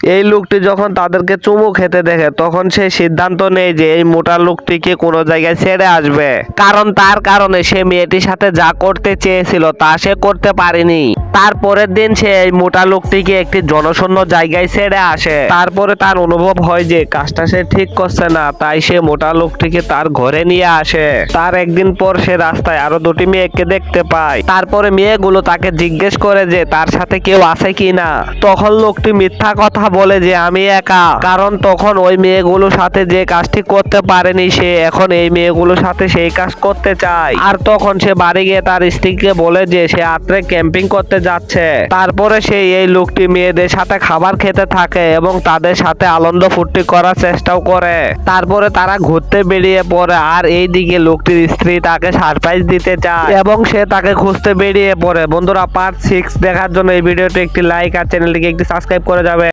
এই লোকটি যখন তাদেরকে চুমু খেতে দেখে তখন সে সিদ্ধান্ত নেয় যে এই মোটা লোকটিকে কোনো জায়গায় ছেড়ে আসবে, কারণ তার কারণে সে মেয়েটির সাথে যা করতে চেয়েছিল তা সে করতে পারেনি। তারপরের দিন সে এই মোটা লোকটিকে একটি জনশূন্য জায়গায় ছেড়ে আসে। তারপরে তার অনুভব হয় যে কাজটা সে ঠিক করছে না, তাই সে মোটা লোকটিকে তার ঘরে নিয়ে আসে। তার একদিন পর সে রাস্তায় আরো দুটি মেয়েকে দেখতে পায়। তারপরে মেয়েগুলো তাকে জিজ্ঞেস করে যে তার সাথে কেউ আছে কিনা। তখন লোকটি মিথ্যা কথা বলে যে আমি একা, কারণ তখন ওই মেয়েগুলোর সাথে যে কাজটি করতে পারেনি সে এখন এই মেয়েগুলোর সাথে সেই কাজ করতে চায়। আর তখন সে বাড়ি গিয়ে তার স্ত্রীকে বলে যে সে রাত্রে ক্যাম্পিং করতে যাচ্ছে। তারপরে সে এই লোকটি মেয়েদের সাথে খাবার খেতে থাকে এবং তাদের সাথে আনন্দ ফুর্তি করার চেষ্টাও করে। তারপরে তারা ঘুরতে বেরিয়ে পড়ে, আর এইদিকে লোকটির স্ত্রী তাকে সারপ্রাইজ দিতে চায় এবং সে তাকে খুঁজতে বেরিয়ে পড়ে। বন্ধুরা, পার্ট 6 দেখার জন্য এই ভিডিওটি একটি লাইক আর চ্যানেলটিকে একটি সাবস্ক্রাইব করে যাবে।